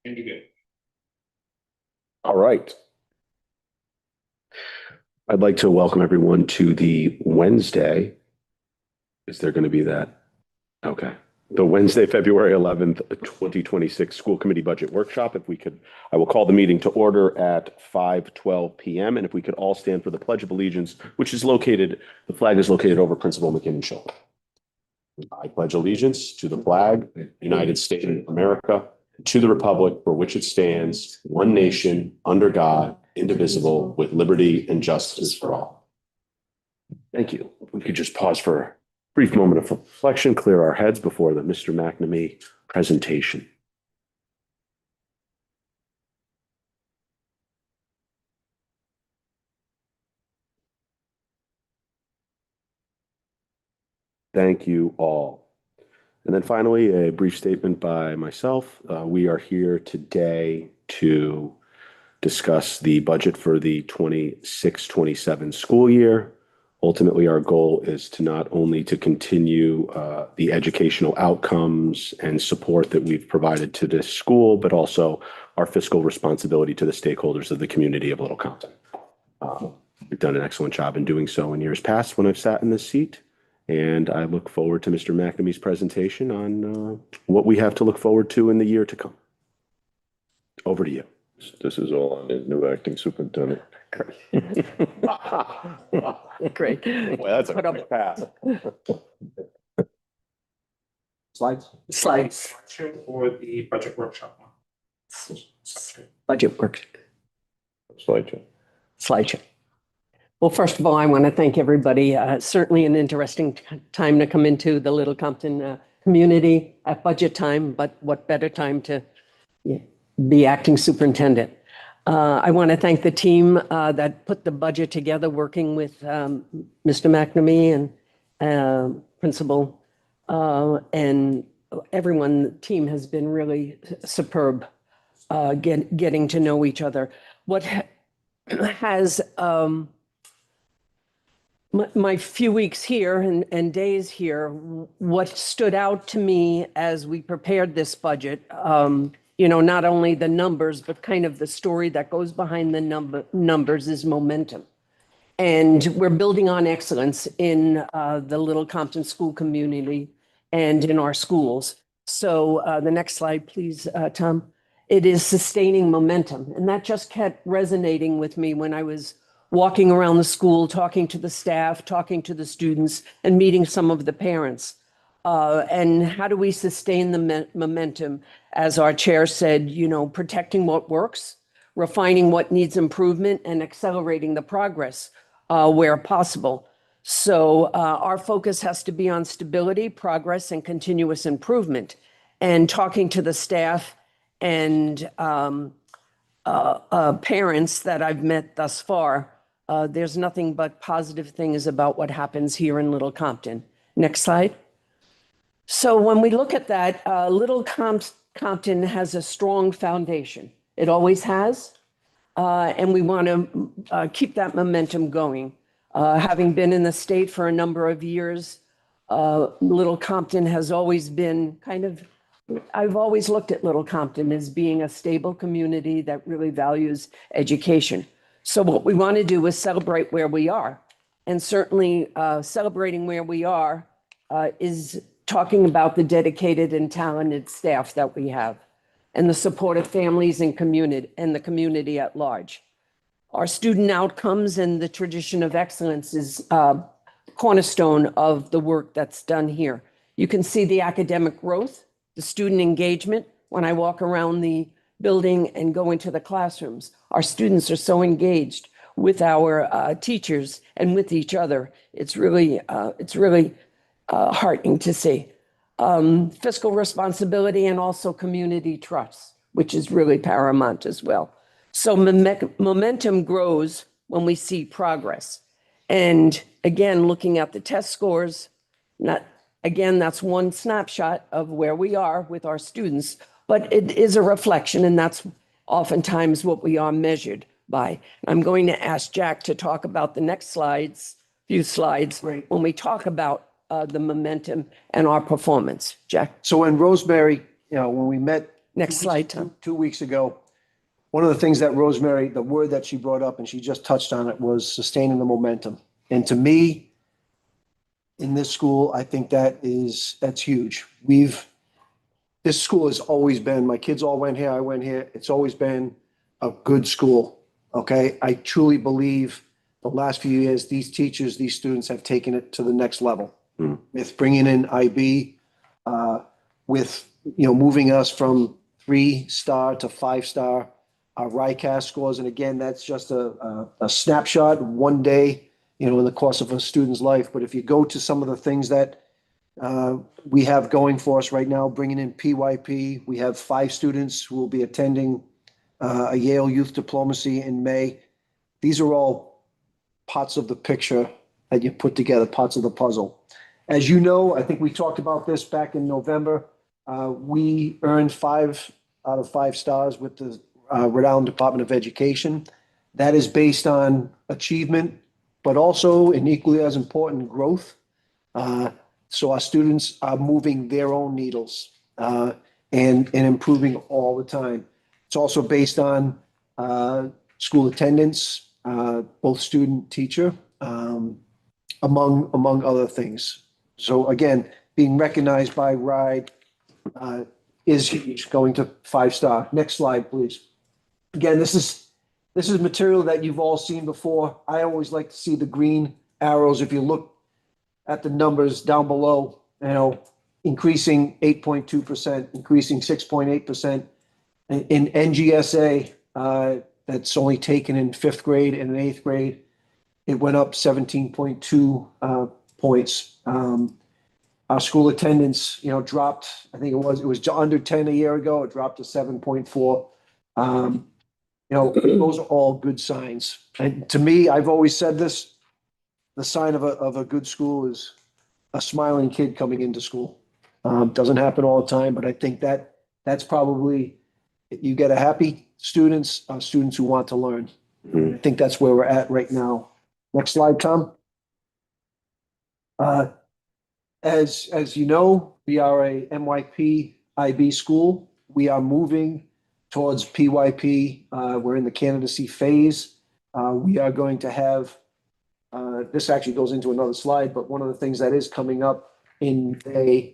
And you good. All right. I'd like to welcome everyone to the Wednesday. Is there going to be that? Okay. The Wednesday, February 11th, 2026 School Committee Budget Workshop. If we could, I will call the meeting to order at 5:12 p.m. And if we could all stand for the Pledge of Allegiance, which is located, the flag is located over Principal McKinnon's shoulder. I pledge allegiance to the flag, United States of America, to the republic for which it stands, one nation, under God, indivisible, with liberty and justice for all. Thank you. We could just pause for a brief moment of reflection, clear our heads before the Mr. McNamee presentation. Thank you all. And then finally, a brief statement by myself. We are here today to discuss the budget for the 26-27 school year. Ultimately, our goal is to not only to continue the educational outcomes and support that we've provided to this school, but also our fiscal responsibility to the stakeholders of the community of Little Compton. We've done an excellent job in doing so in years past when I've sat in this seat. And I look forward to Mr. McNamee's presentation on what we have to look forward to in the year to come. Over to you. This is all on the new acting superintendent. Great. Well, that's a quick pass. Slides. Or the budget workshop one. Budget work. Slideshow. Well, first of all, I want to thank everybody. Certainly an interesting time to come into the Little Compton community at budget time, but what better time to be acting superintendent. I want to thank the team that put the budget together, working with Mr. McNamee and Principal and everyone. The team has been really superb, getting to know each other. What has my few weeks here and days here, what stood out to me as we prepared this budget, not only the numbers, but kind of the story that goes behind the numbers is momentum. And we're building on excellence in the Little Compton school community and in our schools. So the next slide, please, Tom. It is sustaining momentum. And that just kept resonating with me when I was walking around the school, talking to the staff, talking to the students, and meeting some of the parents. And how do we sustain the momentum? As our chair said, protecting what works, refining what needs improvement, and accelerating the progress where possible. So our focus has to be on stability, progress, and continuous improvement. And talking to the staff and parents that I've met thus far, there's nothing but positive things about what happens here in Little Compton. Next slide. So when we look at that, Little Compton has a strong foundation. It always has. And we want to keep that momentum going. Having been in the state for a number of years, Little Compton has always been I've always looked at Little Compton as being a stable community that really values education. So what we want to do is celebrate where we are. And certainly celebrating where we are is talking about the dedicated and talented staff that we have and the supportive families and the community at large. Our student outcomes and the tradition of excellence is cornerstone of the work that's done here. You can see the academic growth, the student engagement. When I walk around the building and go into the classrooms, our students are so engaged with our teachers and with each other. It's really heartening to see. Fiscal responsibility and also community trust, which is really paramount as well. So momentum grows when we see progress. And again, looking at the test scores, that's one snapshot of where we are with our students, but it is a reflection, and that's oftentimes what we are measured by. I'm going to ask Jack to talk about the next few slides, Right. when we talk about the momentum and our performance. Jack. So when Rosemary, when we met Next slide, Tom. 2 weeks ago, one of the things that Rosemary, the word that she brought up, and she just touched on it, was sustaining the momentum. And to me, in this school, I think that's huge. This school has always been, my kids all went here, I went here. It's always been a good school. Okay. I truly believe the last few years, these teachers, these students have taken it to the next level with bringing in IB, with, moving us from 3-star to 5-star, our RICAS scores. And again, that's just a snapshot, one day, in the course of a student's life. But if you go to some of the things that we have going for us right now, bringing in PYP, we have 5 students who will be attending a Yale Youth Diplomacy in May. These are all parts of the picture that you put together, parts of the puzzle. As you know, I think we talked about this back in November. We earned 5 out of 5 stars with the Rhode Island Department of Education. That is based on achievement, but also, and equally as important, growth. So our students are moving their own needles and improving all the time. It's also based on school attendance, both student, teacher, among other things. So again, being recognized by RIDE is huge, going to 5-star. Next slide, please. Again, this is material that you've all seen before. I always like to see the green arrows. If you look at the numbers down below, increasing 8.2%, increasing 6.8%. In NGSA, that's only taken in 5th grade and in 8th grade, it went up 17.2 points. Our school attendance, dropped. I think it was under 10 a year ago. It dropped to 7.4. Those are all good signs. And to me, I've always said this: the sign of a good school is a smiling kid coming into school. Doesn't happen all the time, but I think that's probably, you get a happy students who want to learn. I think that's where we're at right now. Next slide, Tom. As you know, we are a MYP IB school. We are moving towards PYP. We're in the candidacy phase. We are going to have, this actually goes into another slide, but one of the things that is coming up in a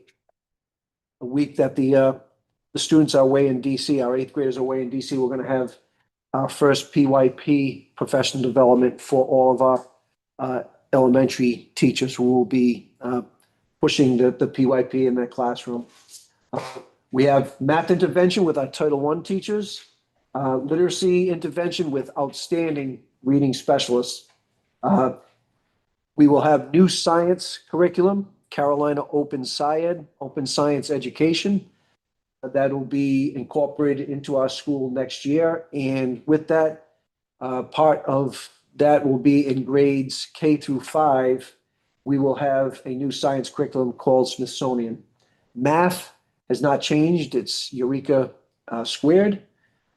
week that the students are away in DC, our 8th graders are away in DC, we're going to have our first PYP professional development for all of our elementary teachers who will be pushing the PYP in their classroom. We have math intervention with our Title I teachers, literacy intervention with outstanding reading specialists. We will have new science curriculum, Carolina Open SciEd, Open Science Education. That will be incorporated into our school next year. And with that, part of that will be in grades K through 5. We will have a new science curriculum called Smithsonian. Math has not changed. It's Eureka squared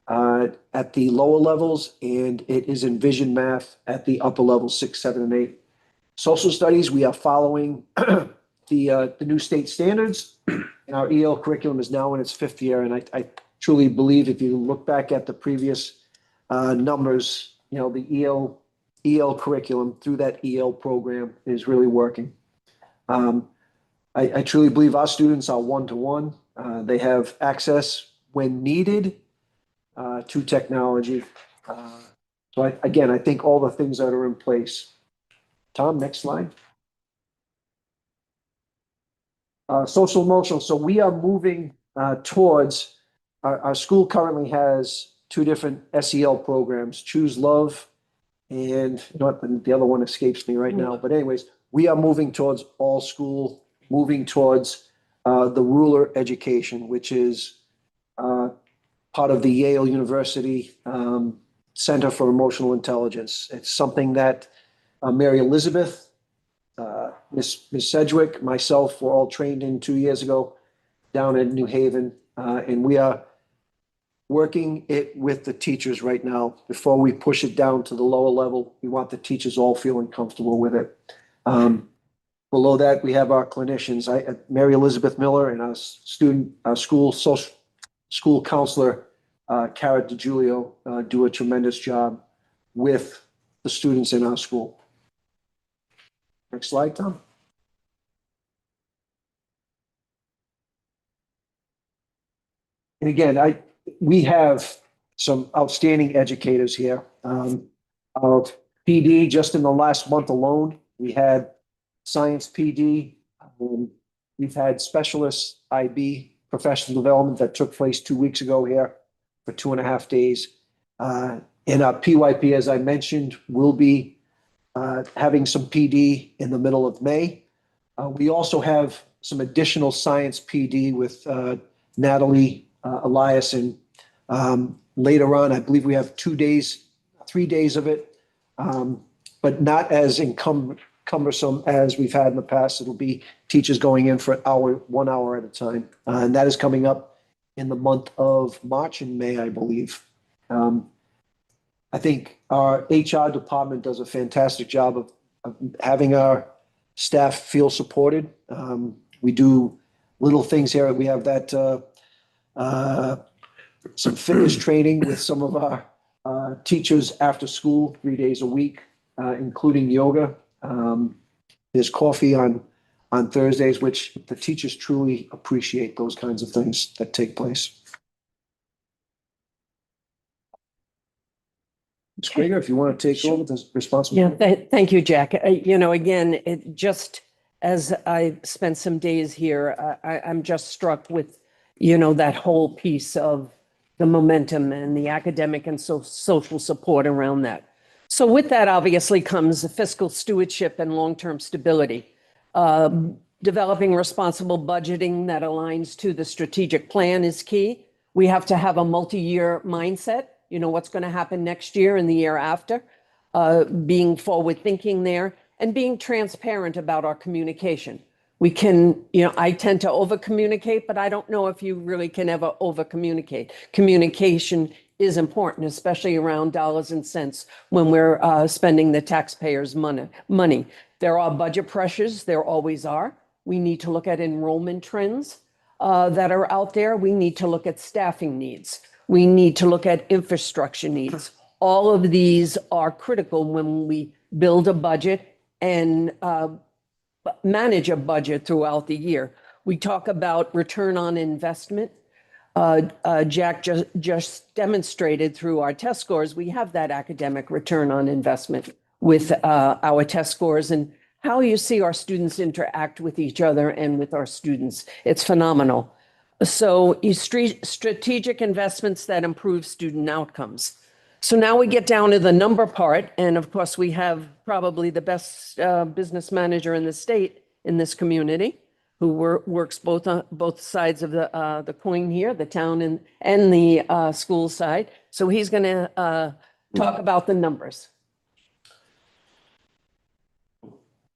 at the lower levels, and it is Envision Math at the upper levels, 6, 7, and 8. Social studies, we are following the new state standards, and our EL curriculum is now in its 5th year. And I truly believe, if you look back at the previous numbers, the EL curriculum through that EL program is really working. I truly believe our students are one-to-one. They have access when needed to technology. So I think all the things that are in place. Tom, next slide. Social emotional. So we are moving towards, our school currently has 2 different SEL programs, Choose Love, and the other one escapes me right now. But anyways, we are moving towards all school, moving towards the ruler education, which is part of the Yale University Center for Emotional Intelligence. It's something that Mary Elizabeth, Miss Sedgwick, myself were all trained in 2 years ago down in New Haven. And we are working it with the teachers right now. Before we push it down to the lower level, we want the teachers all feeling comfortable with it. Below that, we have our clinicians. Mary Elizabeth Miller and our school school counselor, Cara DiGiulio, do a tremendous job with the students in our school. Next slide, Tom. And again, we have some outstanding educators here. Our PD, just in the last month alone, we had science PD. We've had specialist IB professional development that took place 2 weeks ago here for 2.5 days. And our PYP, as I mentioned, will be having some PD in the middle of May. We also have some additional science PD with Natalie Eliason. Later on, I believe we have 2 days, 3 days of it, but not as cumbersome as we've had in the past. It'll be teachers going in for 1 hour at a time. And that is coming up in the month of March and May, I believe. I think our HR department does a fantastic job of having our staff feel supported. We do little things here. We have that some fitness training with some of our teachers after school, 3 days a week, including yoga. There's coffee on Thursdays, which the teachers truly appreciate those kinds of things that take place. Ms. Krieger, if you want to take over the responsibility. Yeah, thank you, Jack. Again, it just as I spent some days here, I'm just struck with, that whole piece of the momentum and the academic and social support around that. So with that, obviously, comes fiscal stewardship and long-term stability. Developing responsible budgeting that aligns to the strategic plan is key. We have to have a multi-year mindset. What's going to happen next year and the year after, being forward-thinking there and being transparent about our communication. We can, I tend to over-communicate, but I don't know if you really can ever over-communicate. Communication is important, especially around dollars and cents when we're spending the taxpayers' money. There are budget pressures, there always are. We need to look at enrollment trends that are out there. We need to look at staffing needs. We need to look at infrastructure needs. All of these are critical when we build a budget and manage a budget throughout the year. We talk about return on investment. Jack just demonstrated through our test scores, we have that academic return on investment with our test scores and how you see our students interact with each other and with our students. It's phenomenal. So strategic investments that improve student outcomes. So now we get down to the number part. And of course, we have probably the best business manager in the state in this community who works both sides of the coin here, the town and the school side. So he's going to talk about the numbers.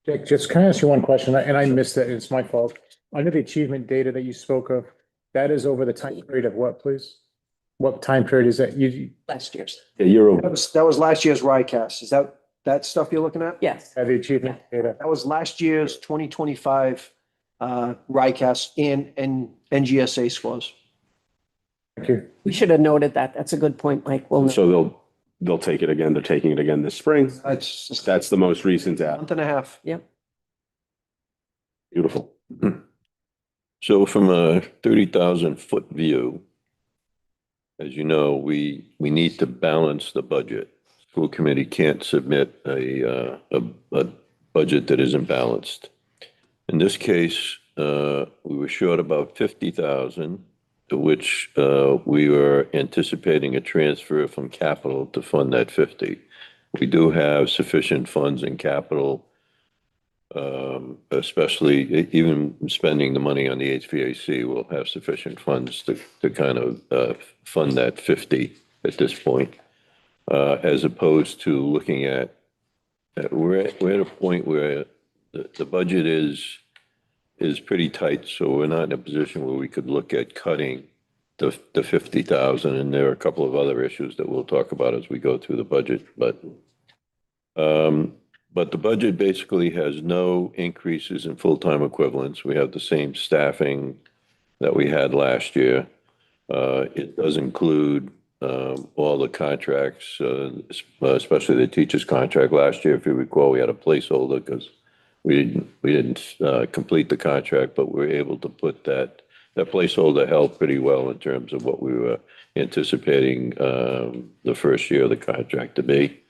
Jack, just can I ask you one question? And I missed it. It's my fault. Under the achievement data that you spoke of, that is over the time period of what, please? What time period is that? Last year's. Yeah, you're over. That was last year's RICAS. Is that stuff you're looking at? Yes. The achievement data. That was last year's 2025 RICAS and NGSA scores. Thank you. We should have noted that. That's a good point, Mike. We'll So they'll take it again. They're taking it again this spring. That's just That's the most recent a data. month and a half. Yep. Beautiful. So from a 30,000-foot view, as you know, we need to balance the budget. School committee can't submit a budget that isn't balanced. In this case, we were short about 50,000, to which we were anticipating a transfer from capital to fund that 50. We do have sufficient funds in capital, especially even spending the money on the HVAC. We'll have sufficient funds to kind of fund that 50 at this point, as opposed to looking at we're at a point where the budget is pretty tight, so we're not in a position where we could look at cutting the 50,000. And there are a couple of other issues that we'll talk about as we go through the budget, but the budget basically has no increases in full-time equivalents. We have the same staffing that we had last year. It does include all the contracts, especially the teacher's contract. Last year, if you recall, we had a placeholder because we didn't complete the contract, but we were able to put that placeholder held pretty well in terms of what we were anticipating the first year of the contract to be.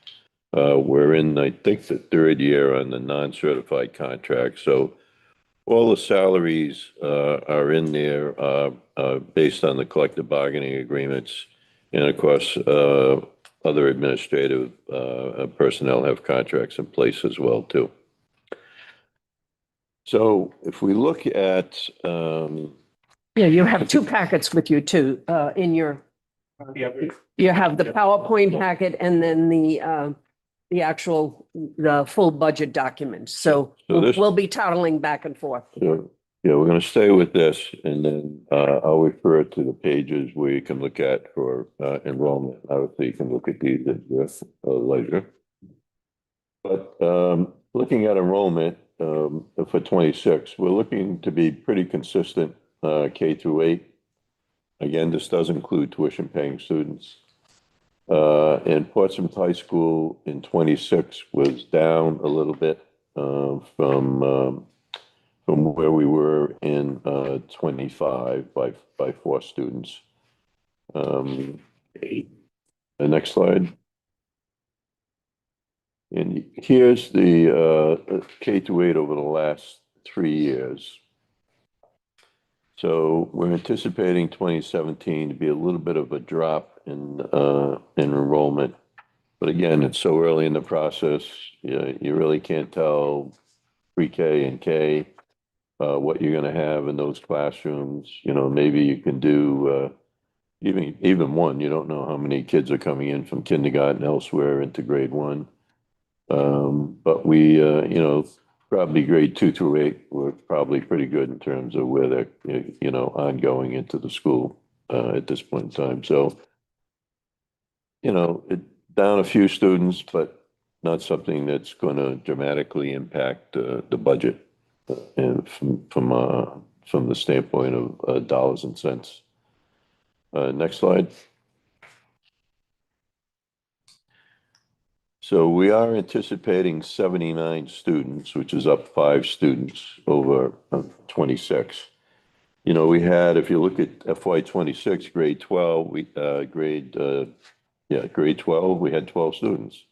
We're in, I think, the third year on the non-certified contract. So all the salaries are in there based on the collective bargaining agreements. And of course, other administrative personnel have contracts in place as well, too. So if we look at, Yeah, you have two packets with you too, in your, Yeah, you have the PowerPoint packet and then the actual, the full budget document. So So this- we'll be toddling back and forth. so, yeah, we're going to stay with this, and then I'll refer to the pages where you can look at for enrollment. Obviously, you can look at these at your leisure. But looking at enrollment for 26, we're looking to be pretty consistent K through 8. Again, this does include tuition paying students. And Portsmouth High School in 26 was down a little bit from where we were in 25 by 4 students. The next slide. And here's the K through 8 over the last 3 years. So we're anticipating 2017 to be a little bit of a drop in enrollment. But again, it's so early in the process, you really can't tell pre-K and K what you're going to have in those classrooms. Maybe you can do even one. You don't know how many kids are coming in from kindergarten elsewhere into grade 1. But we, probably grade 2 through 8 were probably pretty good in terms of where they're, ongoing into the school at this point in time. So, it down a few students, but not something that's going to dramatically impact the budget and from the standpoint of dollars and cents. Next slide. So we are anticipating 79 students, which is up 5 students over 26. We had, if you look at FY 26, grade 12, grade 12, we had 12 students.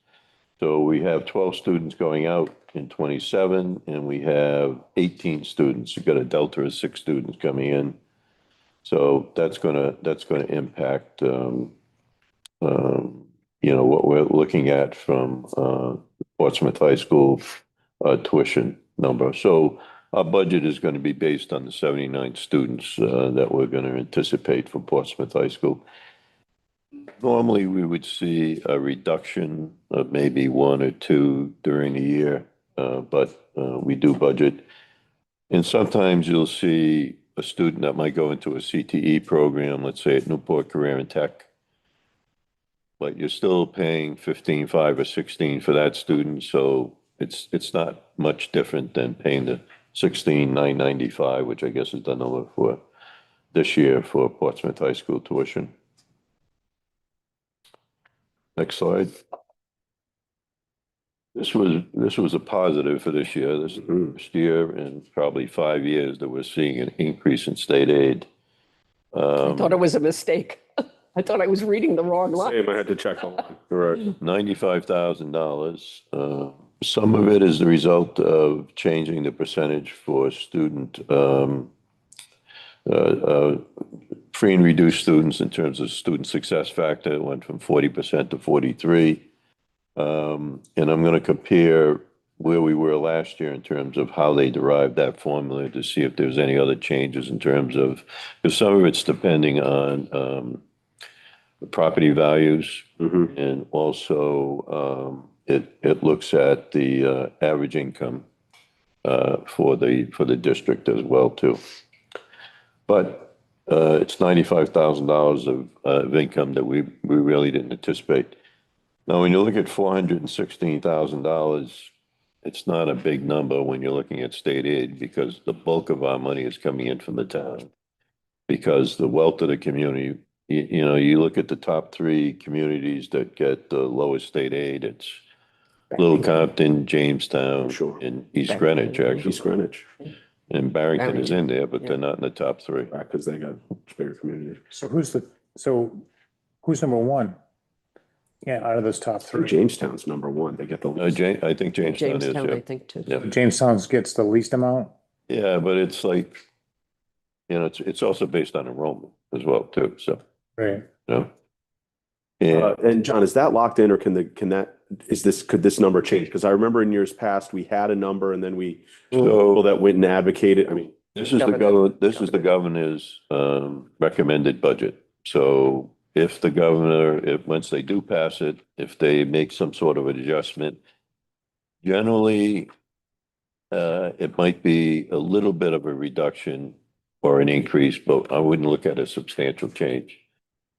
So we have 12 students going out in 27, and we have 18 students. We've got a delta of 6 students coming in. So that's gonna impact what we're looking at from Portsmouth High School tuition number. So our budget is going to be based on the 79 students that we're going to anticipate for Portsmouth High School. Normally, we would see a reduction of maybe 1 or 2 during the year, but we do budget. And sometimes you'll see a student that might go into a CTE program, let's say at Newport Career and Tech, but you're still paying 15.5 or 16 for that student. So it's not much different than paying the 16,995, which I guess is the number for this year for Portsmouth High School tuition. Next slide. This was a positive for this year. This is the first year in probably 5 years that we're seeing an increase in state aid. I thought it was a mistake. I thought I was reading the wrong line. Same, I had to check on. Correct. $95,000. Some of it is the result of changing the percentage for student free and reduced students in terms of student success factor. It went from 40% to 43%. And I'm going to compare where we were last year in terms of how they derived that formula to see if there's any other changes in terms of, because some of it's depending on property values, and also it looks at the average income for the district as well too. But it's $95,000 of income that we really didn't anticipate. Now, when you look at $416,000, it's not a big number when you're looking at state aid because the bulk of our money is coming in from the town. because the wealth of the community, you know, you look at the top three communities that get the lowest state aid, it's Little Compton, Jamestown, Sure. and East Greenwich, actually. East Greenwich, And Barrington is in there, but Yeah. they're not in the top three. because they got much bigger community. So who's number one? Yeah, out of those top So three. Jamestown's number one. They get the least. I think Jamestown is, Jamestown, I yeah. think, too. Yeah. Jamestown gets the least amount? Yeah, but it's like, you know, it's also based on enrollment as well, too, so, Right. you know. And And John, is that locked in or could this number change? Because I remember in years past, we had a number and then people that went and advocated, I mean, this is the governor's recommended budget. So if the governor, once they do pass it, if they make some sort of adjustment, generally, it might be a little bit of a reduction or an increase, but I wouldn't look at a substantial change.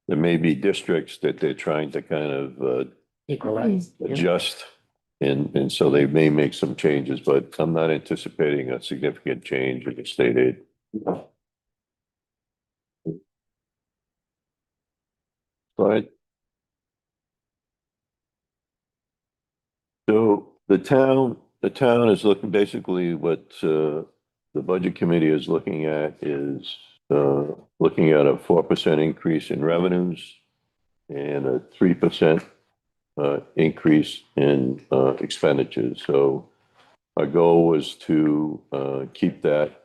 There may be districts that they're trying to kind of Equalize. adjust, and so they may make some changes, but I'm not anticipating a significant change in the state aid. Right. So the town is looking, basically what the budget committee is looking at is looking at a 4% increase in revenues and a 3% increase in expenditures. So our goal was to keep that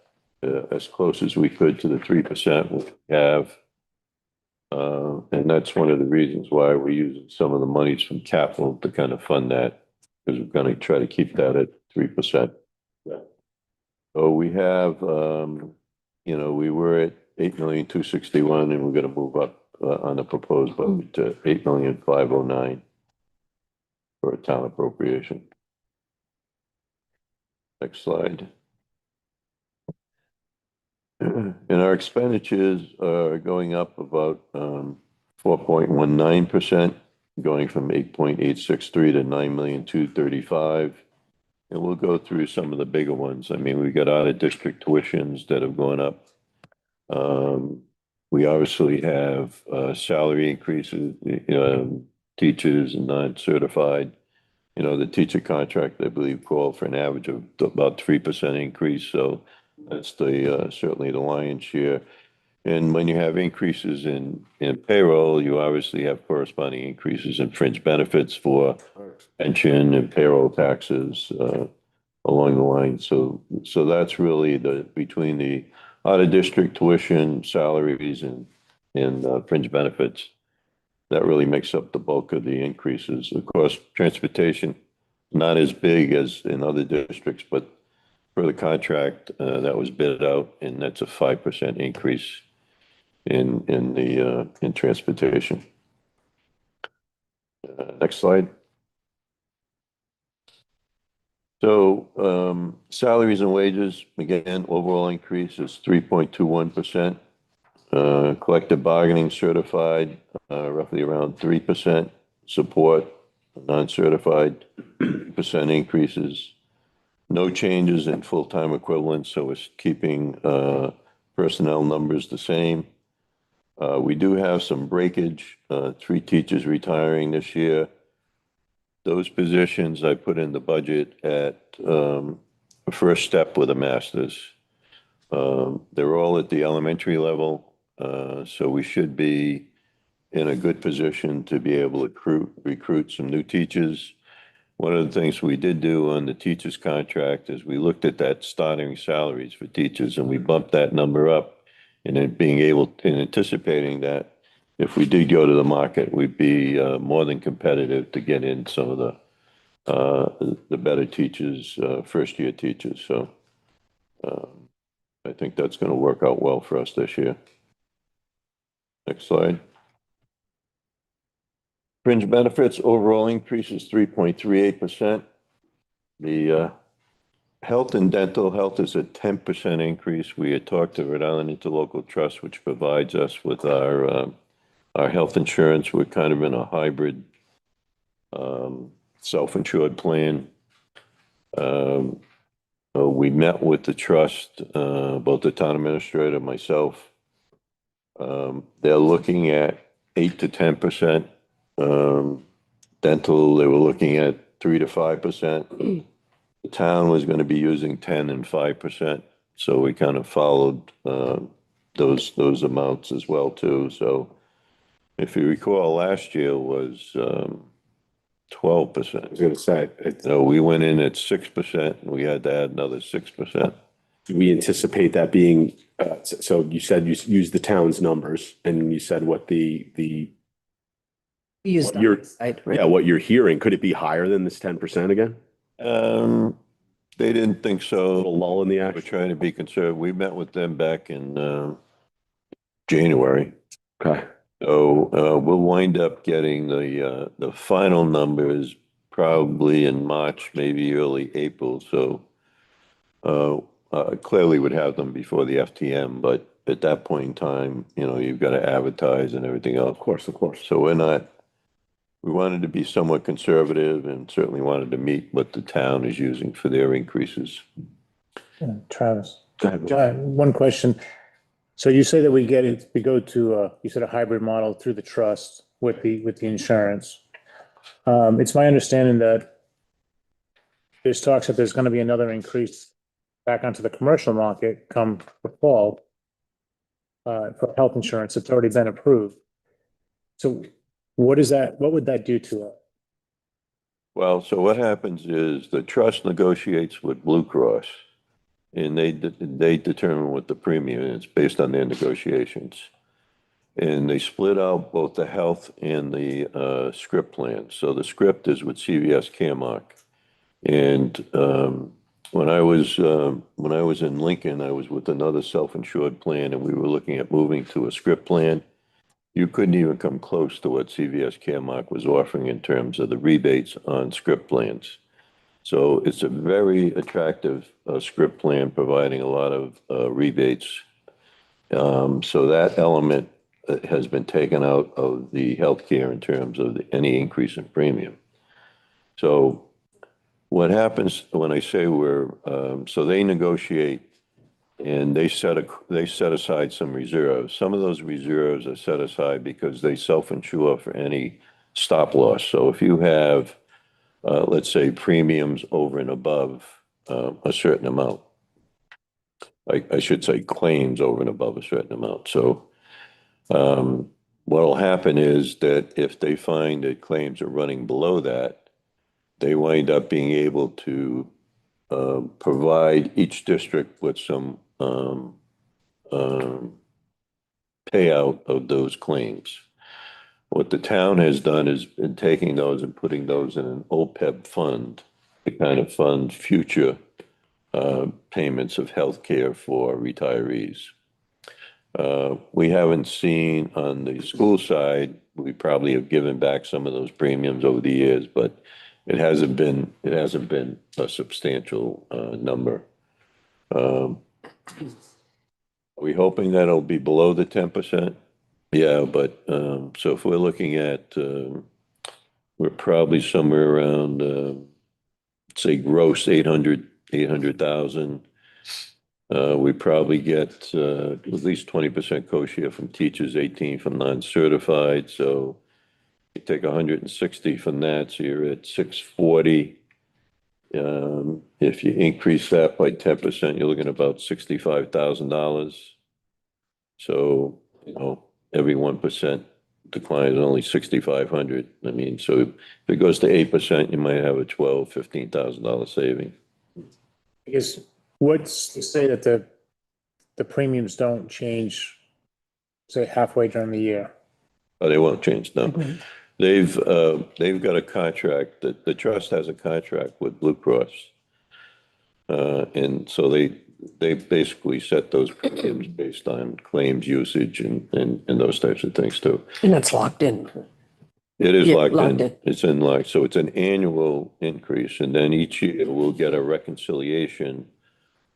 as close as we could to the 3% we have. And that's one of the reasons why we're using some of the monies from capital to kind of fund that, because we're going to try to keep that at 3%. So we have, you know, we were at 8,261,000 and we're going to move up on the proposed budget to 8,509,000 for a town appropriation. Next slide. And our expenditures are going up about 4.19%, going from 8.863 to 9,235,000. And we'll go through some of the bigger ones. I mean, we got out of district tuitions that have gone up. We obviously have salary increases, teachers and non-certified. You know, the teacher contract, I believe, called for an average of about 3% increase. So that's certainly the lion's share. And when you have increases in payroll, you obviously have corresponding increases in fringe benefits for pension and payroll taxes along the line. So that's really between the out of district tuition, salaries, and fringe benefits. That really makes up the bulk of the increases. Of course, transportation, not as big as in other districts, but for the contract that was bid out, and that's a 5% increase in transportation. Next slide. So salaries and wages, again, overall increase is 3.21%. Collective bargaining certified, roughly around 3%. Support, non-certified, percent increases. No changes in full-time equivalents, so it's keeping personnel numbers the same. We do have some breakage, 3 teachers retiring this year. Those positions I put in the budget at a first step with a master's. They're all at the elementary level, so we should be in a good position to be able to recruit some new teachers. One of the things we did do on the teachers' contract is we looked at that starting salaries for teachers and we bumped that number up, and then anticipating that if we did go to the market, we'd be more than competitive to get in some of the better teachers, first-year teachers. So I think that's going to work out well for us this year. Next slide. Fringe benefits overall increase is 3.38%. The health and dental health is a 10% increase. We had talked to Rhode Island Interlocal Trust, which provides us with our health insurance. We're kind of in a hybrid self-insured plan. We met with the trust, both the town administrator, myself, They're looking at 8 to 10%. Dental, they were looking at 3 to 5%. The town was going to be using 10 and 5%. So we kind of followed those amounts as well too. So if you recall, last year was 12%. I was gonna say, So we went in at 6% and we had to add another 6%. do we anticipate that being, so you said you used the town's numbers and you said what the, We use What the you're- hindsight, right? yeah, what you're hearing, could it be higher than this 10% again? They didn't think A so. little lull in the We're action? trying to be conservative. We met with them back in January. Okay, So we'll wind up getting the final numbers probably in March, maybe early April. So clearly would have them before the FTM, but at that point in time, you've got to advertise and everything else. of course, of course. So we wanted to be somewhat conservative and certainly wanted to meet what the town is using for their increases. Yeah, Travis, Go ahead. one question. So you say that we go to, you said a hybrid model through the trust with the insurance. It's my understanding that there's talks that there's going to be another increase back onto the commercial market come the fall for health insurance. It's already been approved. So what would that do to us? Well, so what happens is the trust negotiates with Blue Cross and they determine what the premium is based on their negotiations. And they split out both the health and the script plan. So the script is with CVS Caremark. And when I was in Lincoln, I was with another self-insured plan and we were looking at moving to a script plan. You couldn't even come close to what CVS Caremark was offering in terms of the rebates on script plans. So it's a very attractive script plan providing a lot of rebates. So that element has been taken out of the healthcare in terms of any increase in premium. So what happens when I say so they negotiate and they set aside some reserves. Some of those reserves are set aside because they self-insure for any stop loss. So if you have, let's say, premiums over and above a certain amount, I should say claims over and above a certain amount. So what will happen is that if they find that claims are running below that, they wind up being able to provide each district with some payout of those claims. What the town has done is been taking those and putting those in an OPEB fund to kind of fund future payments of health care for retirees. We haven't seen on the school side, we probably have given back some of those premiums over the years, but it hasn't been a substantial number. Are we hoping that it'll be below the 10%? Yeah, but so if we're looking at, we're probably somewhere around, say, gross 800,000. We probably get at least 20% co-share from teachers, 18 from non-certified. So you take 160 from that, so you're at 640. If you increase that by 10%, you're looking at about $65,000. So, every 1% decline is only 6,500. I mean, so if it goes to 8%, you might have a $15,000 saving. I guess, what's to say that the premiums don't change, say, halfway during the year? Oh, they won't change, no. They've got a contract, that the trust has a contract with Blue Cross. And so they basically set those premiums based on claims usage and those types of things too. And it's locked in. It is Yeah, locked locked in. in. It's in lock. So it's an annual increase. And then each year we'll get a reconciliation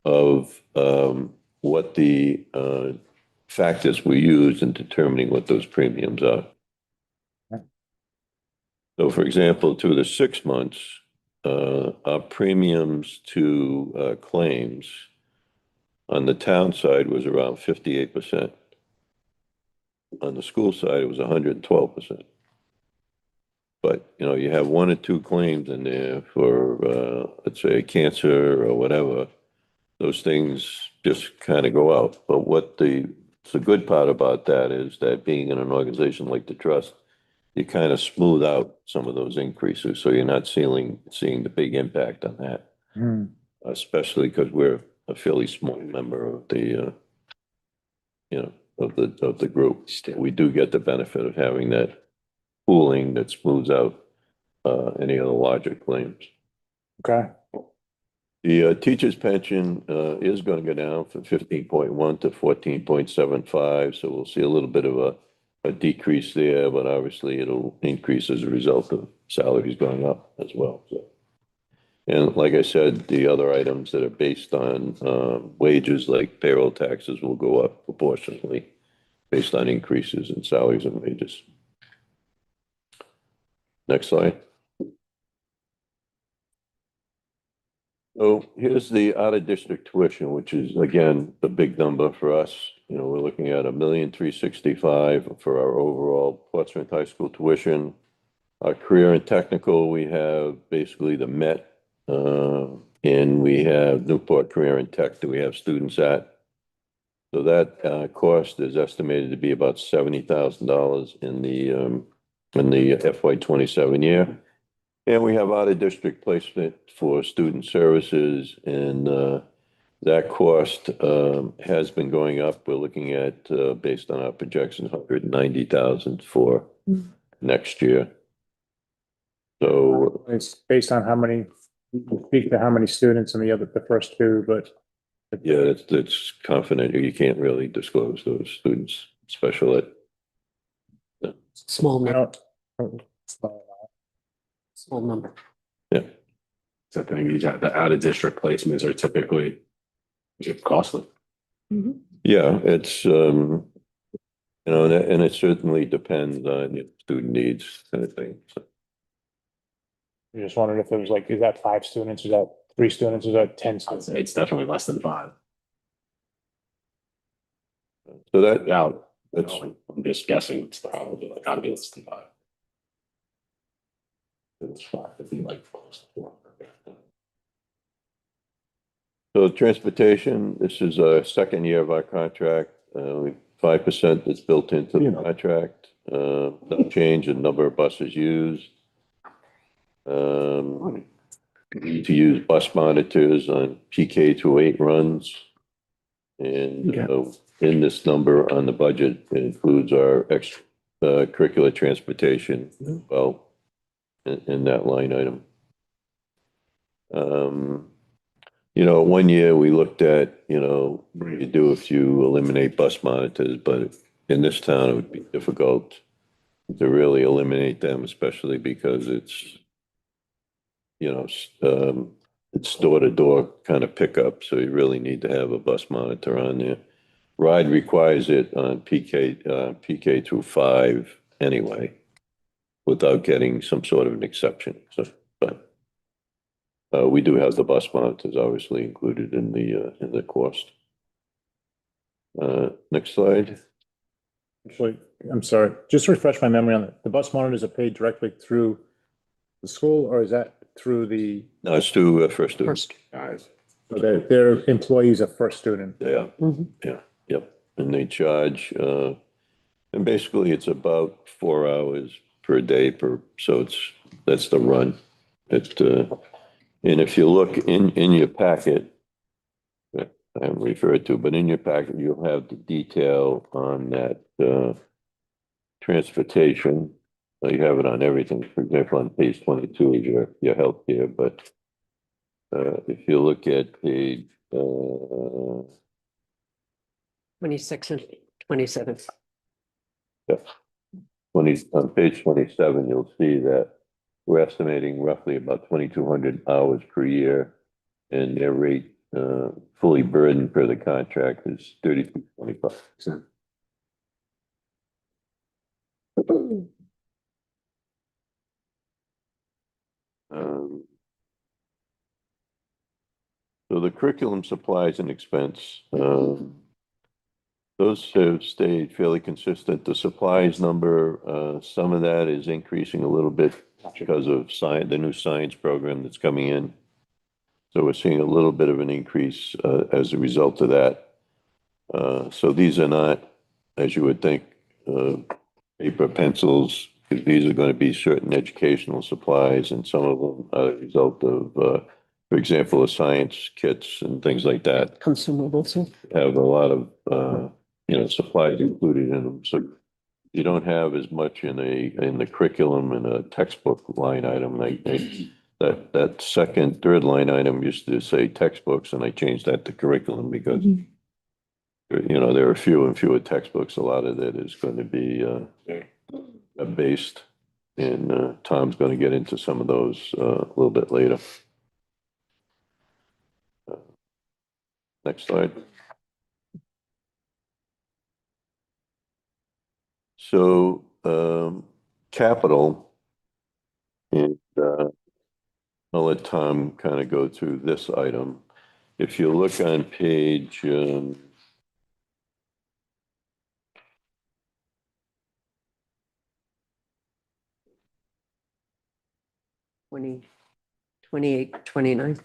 of what the factors we use in determining what those premiums are. So for example, through the 6 months, our premiums to claims on the town side was around 58%. on the school side, it was 112%. But, you know, you have one or two claims in there for, let's say, cancer or whatever, those things just kind of go out. But the good part about that is that being in an organization like the trust, you kind of smooth out some of those increases, so you're not seeing the big impact on that, Hmm. especially because we're a fairly small member of the, you know, of the group. We do get the benefit of having that pooling that smooths out any of the larger claims. Okay. The teacher's pension is going to go down from 15.1 to 14.75, so we'll see a little bit of a decrease there, but obviously it'll increase as a result of salaries going up as well. So, and like I said, the other items that are based on wages, like payroll taxes, will go up proportionately based on increases in salaries and wages. Next slide. So here's the out-of-district tuition, which is, again, the big number for us. You know, we're looking at $1,365,000 for our overall Portsmouth High School tuition. Our career and technical, we have basically the Met, and we have Newport Career and Tech that we have students at. So that cost is estimated to be about $70,000 in the FY27 year. And we have out-of-district placement for student services, and that cost has been going up. We're looking at, based on our projections, $190,000 for next year. So, It's based on how many, speak to how many students in the first two, but yeah, that's confidential. You can't really disclose those students, special ed. Small I number, don't. small number. Yeah. So I think the out-of-district placements are typically costly. Yeah, it's, you know, and it certainly depends on student needs kind of thing. So, You just wondered if it was like, is that 5 students? Is that 3 students? Is that 10 I'd students? say it's definitely less than 5. so that, Yeah, that's, I'm just guessing it's probably like gotta be less than 5. If it's 5, it'd be like close to 4. so transportation, this is a second year of our contract, 5% that's built into the contract, no change in number of buses used. Need to use bus monitors on PK to 8 runs. And in this number on the budget, it includes our extra curricular transportation, well, in that line item. You know, one year we looked at, you know, what do you do if you eliminate bus monitors, but in this town, it would be difficult to really eliminate them, especially because it's, you know, it's door-to-door kind of pickup, so you really need to have a bus monitor on there. RIDE requires it on PK through 5 anyway, without getting some sort of an exception. So, but we do have the bus monitors obviously included in the cost. Next slide. Actually, I'm sorry, just to refresh my memory on it. The bus monitors are paid directly through the school, or is that through the, No, it's to first student. First. Guys, so they're employees of First Student? Yeah, yeah, yep. And they charge, and basically it's about 4 hours per day so that's the run. And if you look in your packet, I haven't referred to, but in your packet, you'll have the detail on that, transportation. You have it on everything. For example, on page 22 is your healthcare, but, if you look at page, 26 and 27. on page 27, you'll see that we're estimating roughly about 2,200 hours per year, and their rate, fully burdened per the contract is 32.25%. So the curriculum supplies and expense, Those have stayed fairly consistent. The supplies number, some of that is increasing a little bit because of the new science program that's coming in. So we're seeing a little bit of an increase as a result of that. So these are not, as you would think, paper, pencils. These are going to be certain educational supplies, and some of them are a result of, for example, the science kits and things like that Consumables. have a lot of, supplies included in them. So you don't have as much in the curriculum and a textbook line item. That second, third line item used to say textbooks, and I changed that to curriculum because, there are fewer and fewer textbooks. A lot of it is going to be based, and Tom's going to get into some of those a little bit later. Next slide. So, capital, and I'll let Tom kind of go through this item. If you look on page 20, 28, 29.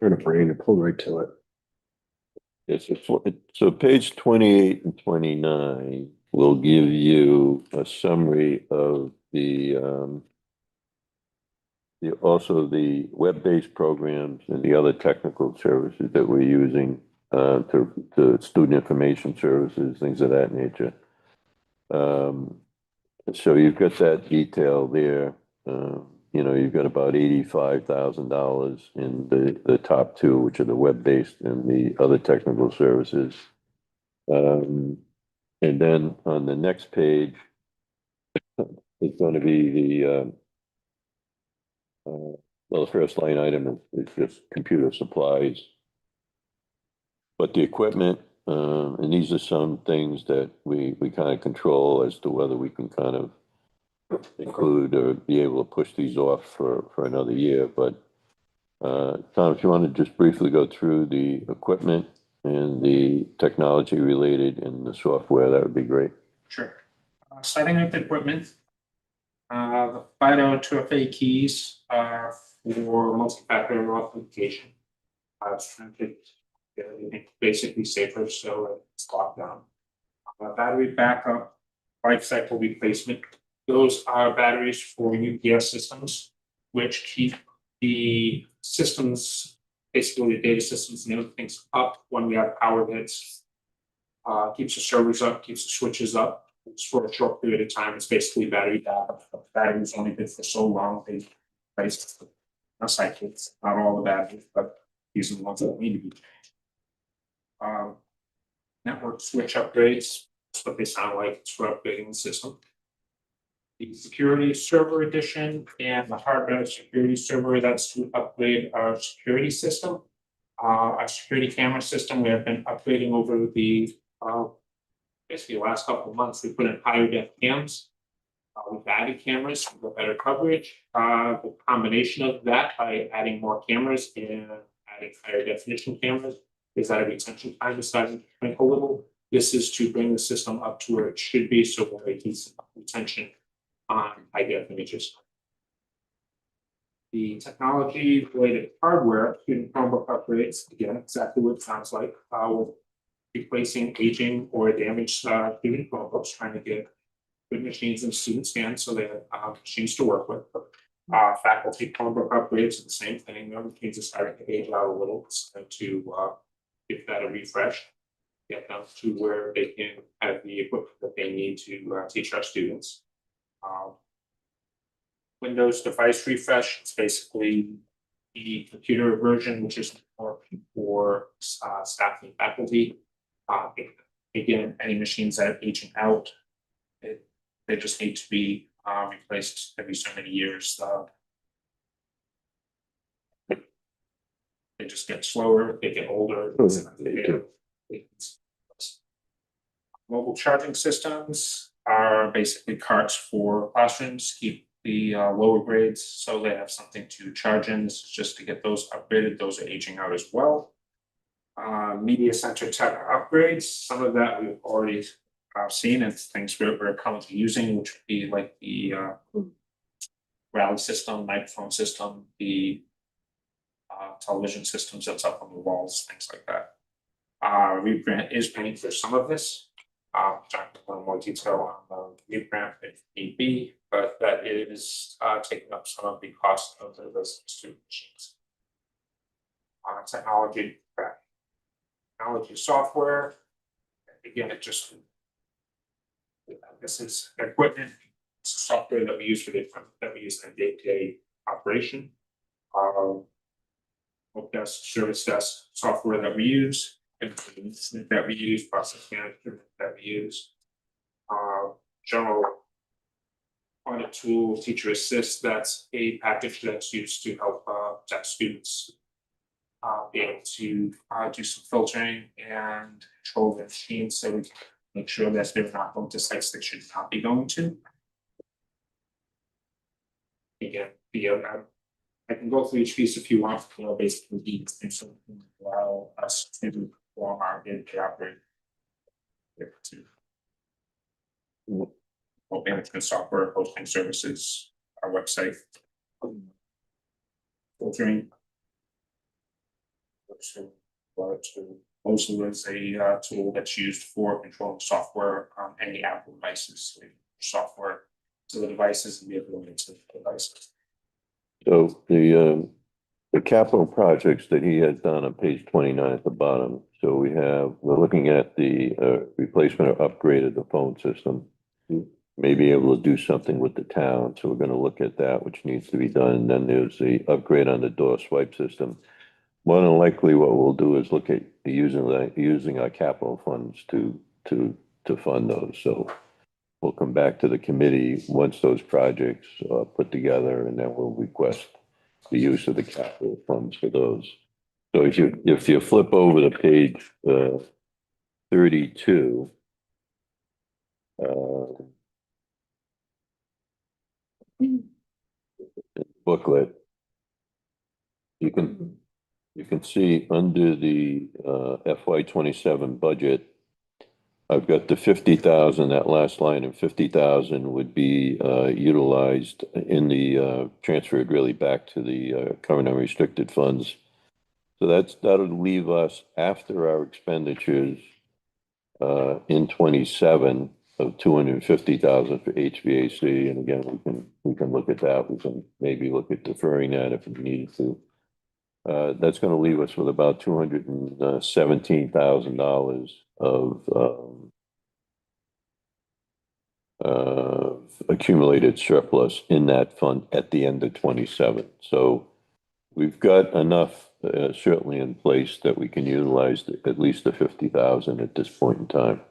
Turn a brain and pull right to it. yes, so page 28 and 29 will give you a summary of also the web-based programs and the other technical services that we're using to student information services, things of that nature. So you've got that detail there. You've got about $85,000 in the top two, which are the web-based and the other technical services. And then on the next page, it's going to be the first line item is just computer supplies. But the equipment, and these are some things that we kind of control as to whether we can kind of include or be able to push these off for another year. But Tom, if you want to just briefly go through the equipment and the technology related and the software, that would be great. Sure. Starting with the equipment, the FIDO 2FA keys are for multi-factor authentication. It's trying to get everything basically safer, so it's locked down. Battery backup, life cycle replacement. Those are batteries for UPS systems, which keep the systems, basically the data systems and other things up when we have power hits. Keeps the servers up, keeps the switches up. It's for a short period of time. It's basically battery backup. The battery's only good for so long. They replace the cycles, not all the batteries, but these are the ones that need to be changed. Network switch upgrades. That's what they sound like. It's for upgrading the system. The security server edition and the hardware security server, that's to upgrade our security system. Our security camera system, we have been upgrading over the basically the last couple of months. We put in higher def cams. We've added cameras for better coverage. The combination of that by adding more cameras and adding higher definition cameras is that a retention time is starting to shrink a little. This is to bring the system up to where it should be, so we'll make retention on high def images. The technology related hardware, student Chromebook upgrades, again, exactly what it sounds like. We're replacing aging or damaged student Chromebooks, trying to get good machines in students' hands so they have machines to work with. Faculty Chromebook upgrades are the same thing. Their machines are starting to age out a little. It's time to give that a refresh, get them to where they can have the equipment that they need to teach our students. Windows device refresh, it's basically the computer version, which is more for staff and faculty. Again, any machines that are aging out, they just need to be replaced every so many years. They just get slower, they get older. Mobile charging systems are basically carts for classrooms, keep the lower grades so they have something to charge in. This is just to get those upgraded. Those are aging out as well. media center tech upgrades, some of that we've already seen and things we're currently using, which would be like the rally system, microphone system, the television systems that's up on the walls, things like that. REAP grant is paying for some of this. Talk a little more detail on the REAP grant if need be, but that is taking up some of the cost of those student machines. Technology software. Again, it just this is equipment, software that we use that we use in day-to-day operation. Help desk, service desk software that we use, that we use, process management that we use. General audit tool, teacher assist, that's a package that's used to help tech students be able to do some filtering and control the machines so we can make sure that they're not going to sites they should not be going to. Again, I can go through each piece if you want, basically the things that allow us to perform our day-to-day operation. To management software, hosting services, our website, filtering. Also is a tool that's used for controlling software on any Apple devices, software to the devices and be able to into the devices. So the capital projects that he has done on page 29 at the bottom. So we're looking at the replacement or upgrade of the phone system. Maybe able to do something with the town. So we're going to look at that, which needs to be done. And then there's the upgrade on the door swipe system. More than likely, what we'll do is look at using our capital funds to fund those. So we'll come back to the committee once those projects are put together, and then we'll request the use of the capital funds for those. So if you flip over to page 32, booklet, you can see under the FY27 budget, I've got the 50,000, that last line, and 50,000 would be utilized in the transferred really back to the current unrestricted funds. So that'll leave us after our expenditures in 27 of 250,000 for HVAC. And again, we can look at that. We can maybe look at deferring that if we needed to. That's going to leave us with about $217,000 of accumulated surplus in that fund at the end of 27. So we've got enough certainly in place that we can utilize at least the 50,000 at this point in time.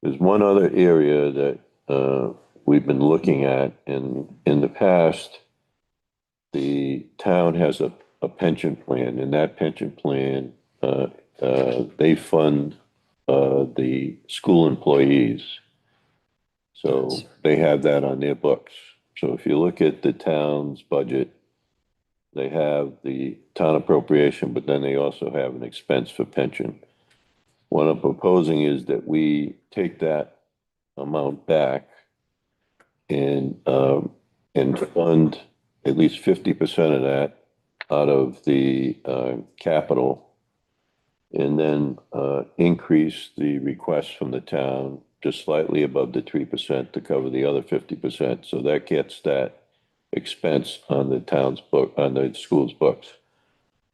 There's one other area that we've been looking at, and in the past, the town has a pension plan, and that pension plan, they fund the school employees. So they have that on their books. So if you look at the town's budget, they have the town appropriation, but then they also have an expense for pension. What I'm proposing is that we take that amount back and fund at least 50% of that out of the capital, and then increase the request from the town just slightly above the 3% to cover the other 50%. So that gets that expense on the town's book, on the school's books.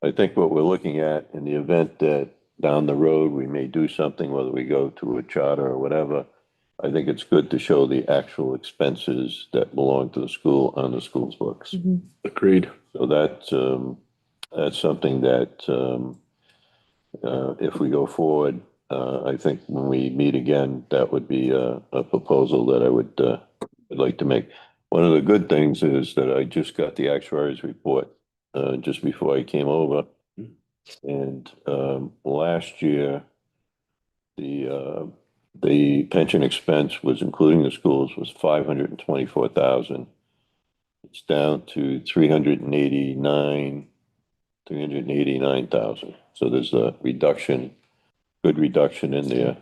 I think what we're looking at in the event that down the road we may do something, whether we go to a charter or whatever, I think it's good to show the actual expenses that belong to the school on the school's books. Mm-hmm. Agreed. So that's something that if we go forward, I think when we meet again, that would be a proposal that I'd like to make. One of the good things is that I just got the actuary's report just before I came over, and last year the pension expense was, including the schools, was 524,000. It's down to 389 389,000. So there's a reduction, good reduction in there.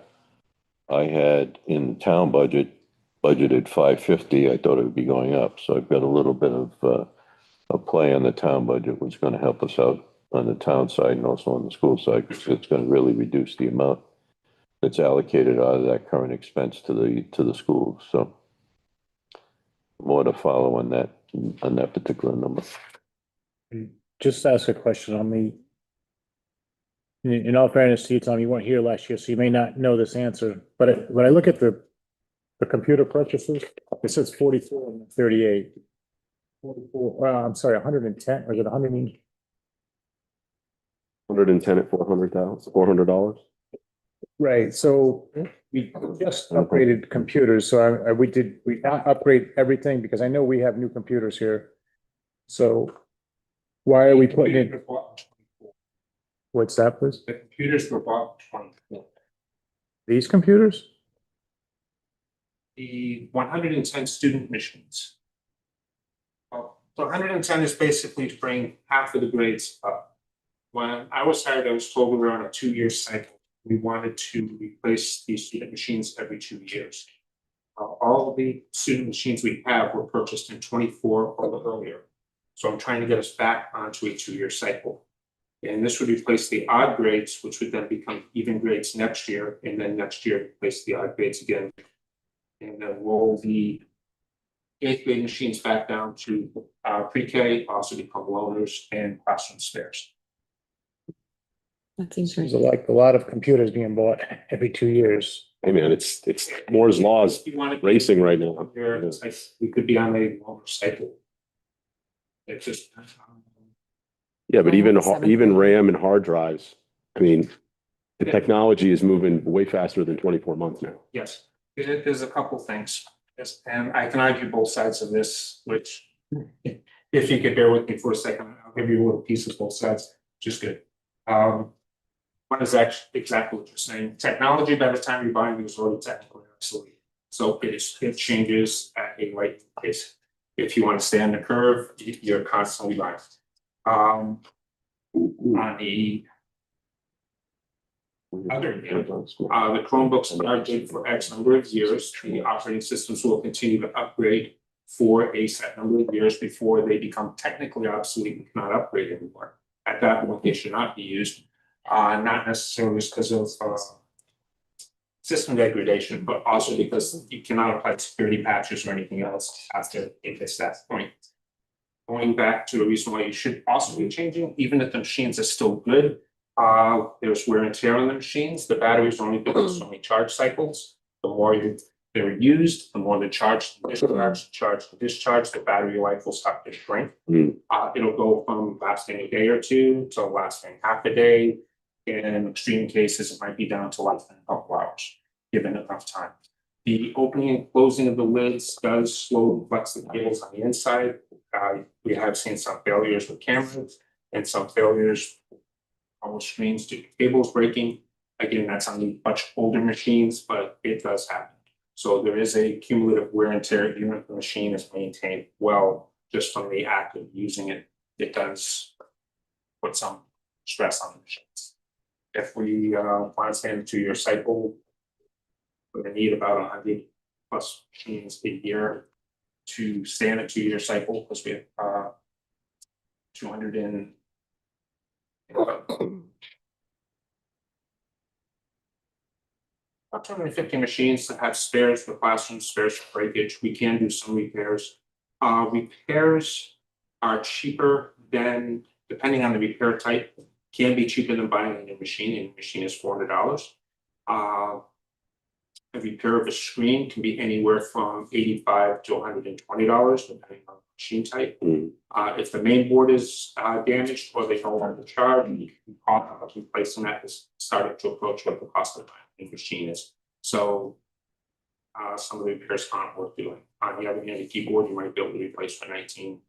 I had in the town budgeted 550. I thought it would be going up. So I've got a little bit of a play on the town budget, which is going to help us out on the town side and also on the school side, because it's going to really reduce the amount that's allocated out of that current expense to the schools. So more to follow on that particular number. Just to ask a question on in all fairness to you, Tom, you weren't here last year, so you may not know this answer, but when I look at the computer purchases, it says 44 and 38. 44, I'm sorry, 110, or is it 100? 110 at $400. Right, so we just upgraded computers, so we not upgrade everything, because I know we have new computers here. So why are we putting in, Computers were bought in 24. what's that, please? The computers were bought in 24. These computers? The 110 student machines. Well, the 110 is basically to bring half of the grades up. When I was hired, I was told we were on a 2-year cycle. We wanted to replace these student machines every 2 years. All of the student machines we have were purchased in 24 or earlier. So I'm trying to get us back onto a 2-year cycle. And this would replace the odd grades, which would then become even grades next year, and then next year replace the odd grades again. And then roll the 8th grade machines back down to pre-K, also become loaners and classroom spares. That seems There's right. like a lot of computers being bought every 2 years. Hey man, it's Moore's laws If you want to racing right now. we could be on a longer cycle. It's just. Yeah, but even Seven. RAM and hard drives, I mean, the technology is moving way faster than 24 months now. Yes, there's a couple things. Yes, and I can argue both sides of this, which if you could bear with me for a second, I'll give you a little piece of both sides, which is good. One is actually exactly what you're saying. Technology, by the time you buy it, is already technically obsolete. So it changes at a lightning pace. If you want to stay on the curve, you're constantly buying. On the other hand, the Chromebooks are good for X number of years. The operating systems will continue to upgrade for a set number of years before they become technically obsolete and cannot upgrade anymore. At that point, they should not be used, not necessarily because of system degradation, but also because you cannot apply security patches or anything else after it hits that point. Going back to a reason why you should also be changing, even if the machines are still good, there's wear and tear on the machines. The batteries only go so many charge cycles. The more they're used, the more they charge, discharge, the battery life will start to shrink. It'll go from lasting a day or two to lasting half a day. In extreme cases, it might be down to less than a couple hours, given enough time. The opening and closing of the lids does slow and flex the cables on the inside. We have seen some failures with cameras and some failures on screens due to cables breaking. Again, that's on the much older machines, but it does happen. So there is a cumulative wear and tear, even if the machine is maintained well, just from the act of using it, it does put some stress on the machines. If we want to stay in a 2-year cycle, we're going to need about 100 plus machines a year to stay in a 2-year cycle, because we have 200 and about 250 machines that have spares for classroom, spares for breakage. We can do some repairs. Repairs are cheaper than, depending on the repair type, can be cheaper than buying a new machine, and the machine is $400. A repair of a screen can be anywhere from $85 to $120, depending on the machine type. If the main board is damaged or they no longer charge, you can cost of replacing that is starting to approach what the cost of the machine is. So some of the repairs aren't worth doing. On the other hand, the keyboard you might be able to replace for $19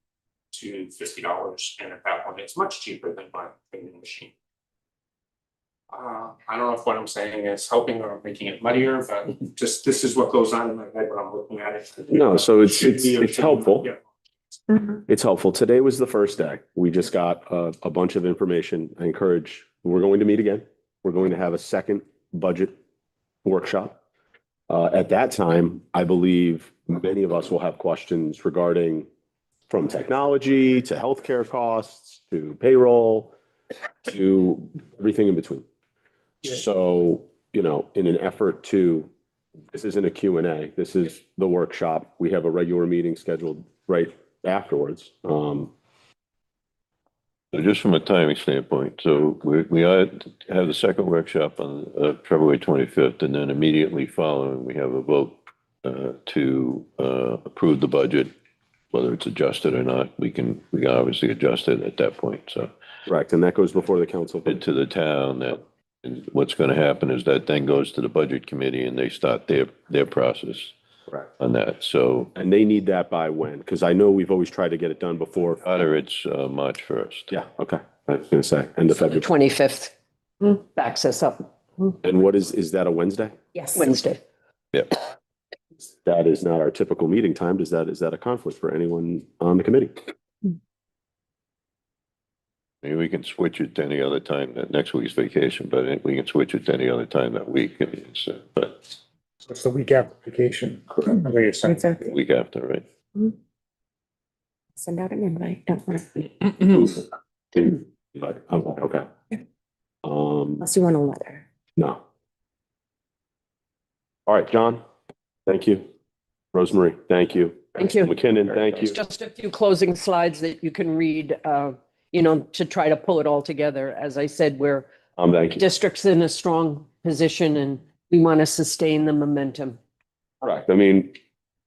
to $50, and at that point, it's much cheaper than buying a new machine. I don't know if what I'm saying is helping or making it muddier, but just this is what goes on in my head when I'm looking at it. No, so it's helpful. Yeah. It's helpful. Today was the first day. We just got a bunch of information. I encourage, we're going to meet again. We're going to have a second budget workshop. At that time, I believe many of us will have questions regarding from technology to healthcare costs to payroll to everything in between. So, you know, in an effort to, this isn't a Q&A, this is the workshop. We have a regular meeting scheduled right afterwards. So just from a timing standpoint, so we have the second workshop on February 25th, and then immediately following, we have a vote to approve the budget, whether it's adjusted or not. We can obviously adjust it at that point, so. Correct, and that goes before the council. To the town that, and what's going to happen is that then goes to the budget committee and they start their process Correct. on that, so. And they need that by when? Because I know we've always tried to get it done before. Either it's March 1st. Yeah, okay. I was gonna say, end of The February. 25th backs us up And what is that a Wednesday? Yes. Wednesday. Yep. That is not our typical meeting time. Is that a conflict for anyone on the committee? I mean, we can switch it to any other time, that next week's vacation, but we can switch it to any other time that week. I mean, it's, but It's the week after vacation. What you're saying. Exactly. week after, right? Send out an invite, don't worry. But, okay. Unless you want a letter. No. All right, John, thank you. Rosemary, thank you. Thank you. McKinnon, thank you. It's just a few closing slides that you can read, you know, to try to pull it all together. As I said, we're Thank you. district's in a strong position and we want to sustain the momentum. Correct. I mean,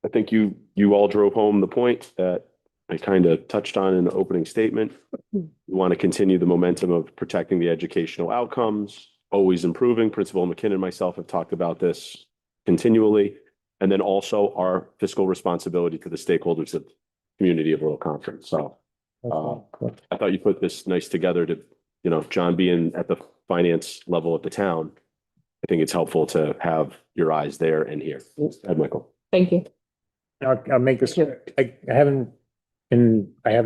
I think you all drove home the point that I kind of touched on in the opening statement. We want to continue the momentum of protecting the educational outcomes, always improving. Principal McKinnon and myself have talked about this continually. And then also our fiscal responsibility to the stakeholders of the community of Little Compton. So I thought you put this nice together to, you know, John being at the finance level at the town. I think it's helpful to have your eyes there and here. Ed Michael. Thank you. I'll make this, I have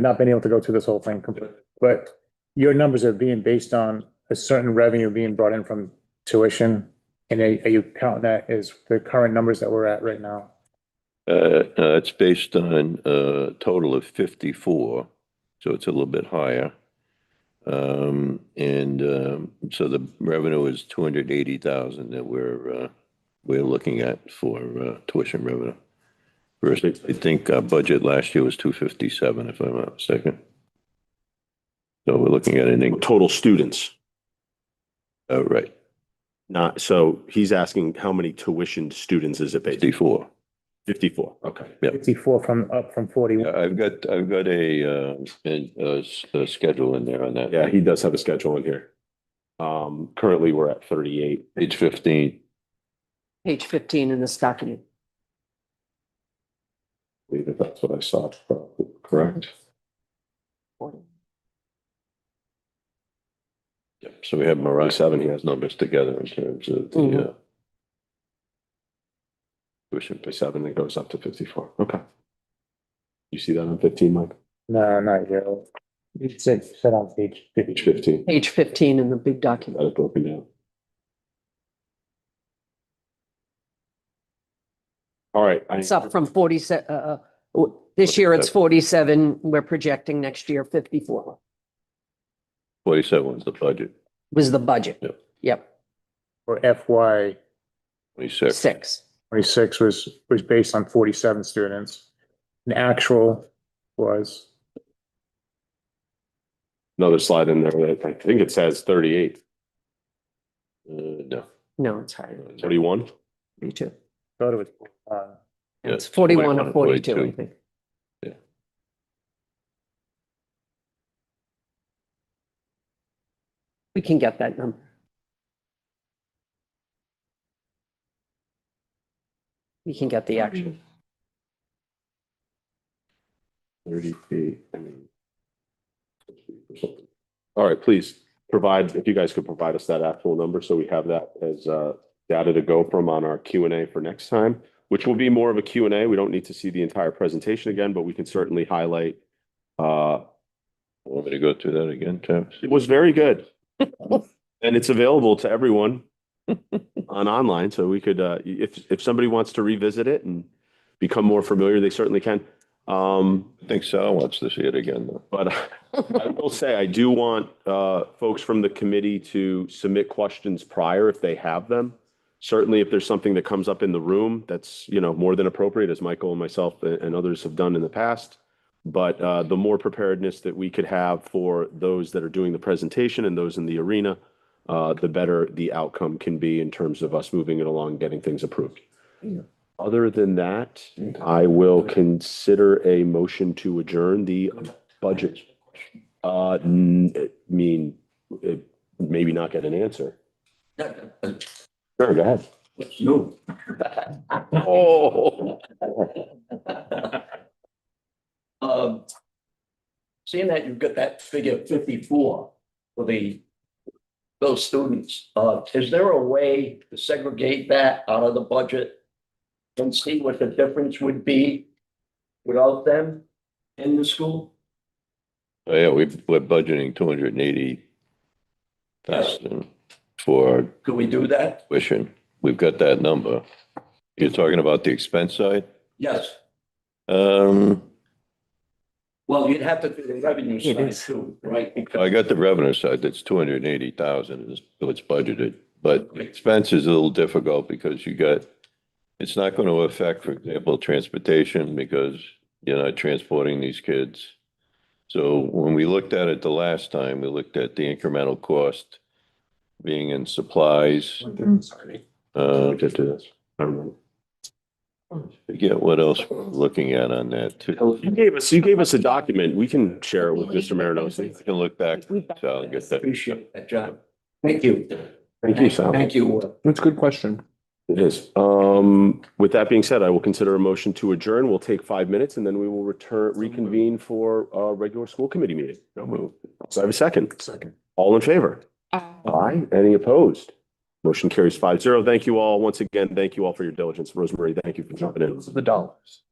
not been able to go through this whole thing completely, but your numbers are being based on a certain revenue being brought in from tuition. And are you counting that as the current numbers that we're at right now? It's based on a total of 54, so it's a little bit higher. So the revenue is 280,000 that we're looking at for tuition revenue. First, I think our budget last year was 257, if I'm not mistaken. So we're looking at an Total students, right, not, so he's asking how many tuition students is it based? 54. 54, okay. 54 up from 41. I've got a schedule in there on that. Yeah, he does have a schedule in here. Currently we're at 38. Page 15. Page 15 in this document. I believe that that's what I saw, correct? Yep. So we have Mariah 7, he has numbers together in terms of the Tuition by 7, it goes up to 54, okay. You see that on 15, Mike? No, not yet. It said on page 50. Page 15, Page 15 in the big document. got it broken down. All right. It's up from 47, this year it's 47, we're projecting next year 54 47 was the budget, was the budget. Yep. Yep, For FY 26. 6. 26 was based on 47 students. And actual was, Another slide in there, that I think it says 38, No. No, it's higher. 41. 42. thought it was, It's 41 or 42, I 42. think. Yeah. We can get that number. We can get the actual. 38, I mean. All right, please provide, if you guys could provide us that actual number, so we have that as data to go from on our Q&A for next time, which will be more of a Q&A. We don't need to see the entire presentation again, but we can certainly highlight Want me to go through that again, Travis? It was very good. And it's available to everyone on online, so we could, if somebody wants to revisit it and become more familiar, they certainly can. I think Sal wants to see it again, though. But I will say, I do want folks from the committee to submit questions prior if they have them. Certainly, if there's something that comes up in the room that's, more than appropriate, as Michael and myself and others have done in the past. But the more preparedness that we could have for those that are doing the presentation and those in the arena, the better the outcome can be in terms of us moving it along, getting things approved. Other than that, I will consider a motion to adjourn the budget. Maybe not get an answer. Sure, go ahead. You. Oh. Seeing that you've got that figure 54 for those students, is there a way to segregate that out of the budget and see what the difference would be without them in the school? Oh, yeah, we're budgeting 280,000 for Could we do that? tuition. We've got that number. You're talking about the expense side? Yes. Um, Well, you'd have to do the revenue side too, right? I got the revenue side, that's 280,000 is what's budgeted. But expense is a little difficult because it's not going to affect, for example, transportation because you're not transporting these kids. So when we looked at it the last time, we looked at the incremental cost being in supplies. Sorry. Uh, Just do this. I remember. forget what else we're looking at on that too. You gave us a document. We can share it with Mr. Marinosi. We can look back, so I'll get that. Appreciate that, John. Thank you. Thank you, Sal. Thank you. That's a good question. It is. With that being said, I will consider a motion to adjourn. We'll take 5 minutes and then we will reconvene for our regular school committee meeting. No move. So I have a second. Second. All in favor? Aye. Any opposed? Motion carries 5-0. Thank you all. Once again, thank you all for your diligence. Rosemary, thank you for jumping in. The dollars.